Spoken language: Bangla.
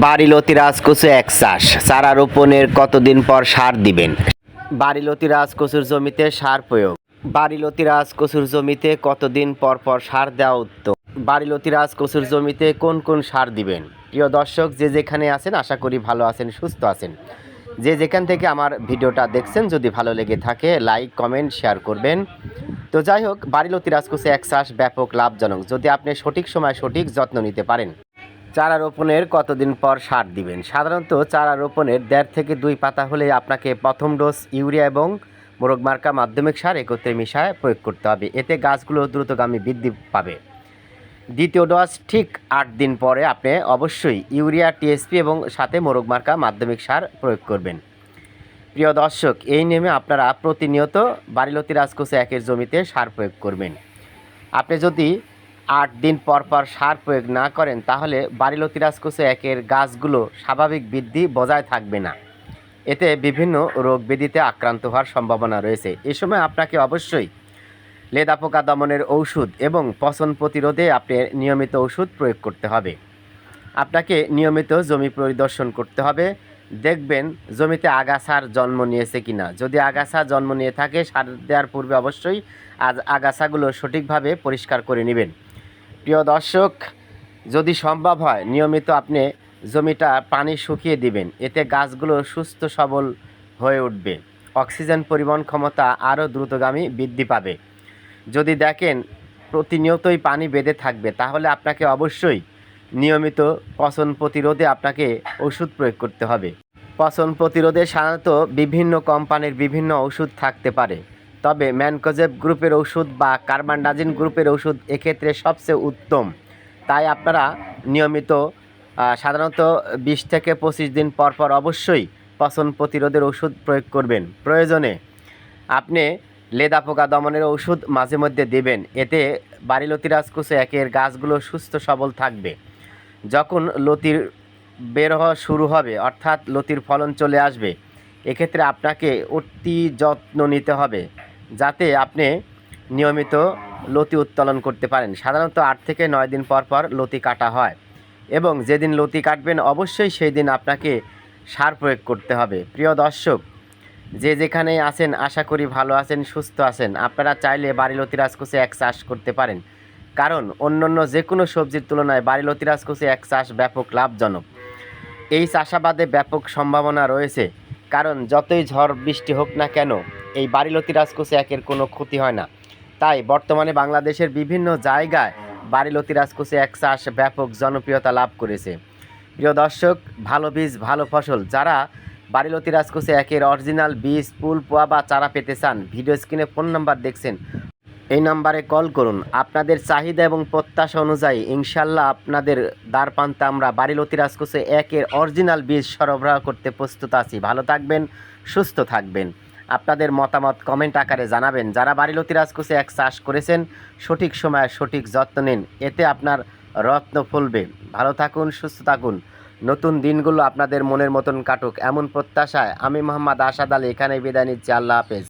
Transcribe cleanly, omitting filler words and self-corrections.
বাড়িলতি রাজকচু এক চাষ চারা রোপণের কতদিন পর সার দিবেন? বাড়িলতি রাজকচুর জমিতে সার প্রয়োগ। বাড়িলতি রাজকচুর জমিতে কতদিন পর পর সার দেওয়া উত্তম? বাড়িলতি রাজকচুর জমিতে কোন কোন সার দিবেন? প্রিয় দর্শক, যে যেখানে আছেন আশা করি ভালো আছেন, সুস্থ আছেন। যে যেখান থেকে আমার ভিডিওটা দেখছেন, যদি ভালো লেগে থাকে লাইক কমেন্ট শেয়ার করবেন। তো যাই হোক, বাড়িলতি রাজকচু এক চাষ ব্যাপক লাভজনক যদি আপনি সঠিক সময় সঠিক যত্ন নিতে পারেন। চারা রোপণের কতদিন পর সার দিবেন? সাধারণত চারা রোপণের 1.5 থেকে 2 পাতা হলে আপনাকে প্রথম ডোজ ইউরিয়া এবং মোরগ মার্কা মাধ্যমিক সার একত্রে মিশায় প্রয়োগ করতে হবে। এতে গাছগুলো দ্রুতগামী বৃদ্ধি পাবে। দ্বিতীয় ডোজ ঠিক 8 দিন পরে আপনি অবশ্যই ইউরিয়া, টিএসপি এবং সাথে মোরগ মার্কা মাধ্যমিক সার প্রয়োগ করবেন। প্রিয় দর্শক, এই নিয়মে আপনারা প্রতিনিয়ত বাড়িলতি রাজকচু একের জমিতে সার প্রয়োগ করবেন। আপনি যদি 8 দিন পর পর সার প্রয়োগ না করেন, তাহলে বাড়িলতি রাজকচু একের গাছগুলো স্বাভাবিক বৃদ্ধি বজায় থাকবে না। এতে বিভিন্ন রোগ ব্যাধিতে আক্রান্ত হওয়ার সম্ভাবনা রয়েছে। এ সময় আপনাকে অবশ্যই লেদা পোকা দমনের ঔষধ এবং পচন প্রতিরোধে আপনি নিয়মিত ওষুধ প্রয়োগ করতে হবে। আপনাকে নিয়মিত জমি পরিদর্শন করতে হবে। দেখবেন জমিতে আগাছার জন্ম নিয়েছে কিনা। যদি আগাছা জন্ম নিয়ে থাকে, সার দেওয়ার পূর্বে অবশ্যই আগাছাগুলো সঠিকভাবে পরিষ্কার করে নেবেন। প্রিয় দর্শক, যদি সম্ভব হয় নিয়মিত আপনি জমিটা পানি শুকিয়ে দিবেন। এতে গাছগুলো সুস্থ সবল হয়ে উঠবে, অক্সিজেন পরিবহন ক্ষমতা আরও দ্রুতগামী বৃদ্ধি পাবে। যদি দেখেন প্রতিনিয়তই পানি বেঁধে থাকবে, তাহলে আপনাকে অবশ্যই নিয়মিত পচন প্রতিরোধে আপনাকে ওষুধ প্রয়োগ করতে হবে। পচন প্রতিরোধে সাধারণত বিভিন্ন কোম্পানির বিভিন্ন ওষুধ থাকতে পারে, তবে ম্যানকোজেব গ্রুপের ওষুধ বা কার্বানডাজিম গ্রুপের ওষুধ এক্ষেত্রে সবচেয়ে উত্তম। তাই আপনারা নিয়মিত সাধারণত 20 থেকে 25 দিন পর পর অবশ্যই পচন প্রতিরোধের ওষুধ প্রয়োগ করবেন। প্রয়োজনে আপনি লেদা পোকা দমনের ওষুধ মাঝে মধ্যে দেবেন। এতে বাড়িলতি রাজকচু একের গাছগুলো সুস্থ সবল থাকবে। যখন লতির বের হওয়া শুরু হবে, অর্থাৎ লতির ফলন চলে আসবে, এক্ষেত্রে আপনাকে অতি যত্ন নিতে হবে যাতে আপনি নিয়মিত লতি উত্তোলন করতে পারেন। সাধারণত 8 থেকে 9 দিন পর পর লতি কাটা হয় এবং যেদিন লতি কাটবেন অবশ্যই সেই দিন আপনাকে সার প্রয়োগ করতে হবে। প্রিয় দর্শক, যে যেখানে আছেন আশা করি ভালো আছেন, সুস্থ আছেন। আপনারা চাইলে বাড়িলতি রাজকচু এক চাষ করতে পারেন, কারণ অন্যান্য যে কোনো সবজির তুলনায় বাড়িলতি রাজকচু এক চাষ ব্যাপক লাভজনক। এই চাষাবাদে ব্যাপক সম্ভাবনা রয়েছে, কারণ যতই ঝড় বৃষ্টি হোক না কেন এই বাড়িলতি রাজকচু একের কোনো ক্ষতি হয় না। তাই বর্তমানে বাংলাদেশের বিভিন্ন জায়গায় বাড়িলতি রাজকচু এক চাষ ব্যাপক জনপ্রিয়তা লাভ করেছে। প্রিয় দর্শক, ভালো বীজ ভালো ফসল যারা বাড়িলতি রাজকচু একের অরিজিনাল বীজ, ফুল, পোয়া বা চারা পেতে চান, ভিডিও স্ক্রিনে ফোন নাম্বার দেখছেন, এই নাম্বারে কল করুন। আপনাদের চাহিদা এবং প্রত্যাশা অনুযায়ী ইনশাল্লাহ আপনাদের দ্বার প্রান্তে আমরা বাড়িলতি রাজকচু একের অরিজিনাল বীজ সরবরাহ করতে প্রস্তুত আছি। ভালো থাকবেন, সুস্থ থাকবেন। আপনাদের মতামত কমেন্ট আকারে জানাবেন। যারা বাড়িলতি রাজকচু এক চাষ করেছেন, সঠিক সময়ে সঠিক যত্ন নিন, এতে আপনার রত্ন ফলবে। ভালো থাকুন, সুস্থ থাকুন। নতুন দিনগুলো আপনাদের মনের মতন কাটুক, এমন প্রত্যাশায় আমি মোহাম্মদ আসাদ আলী এখানেই বিদায় নিচ্ছি। আল্লাহ হাফেজ।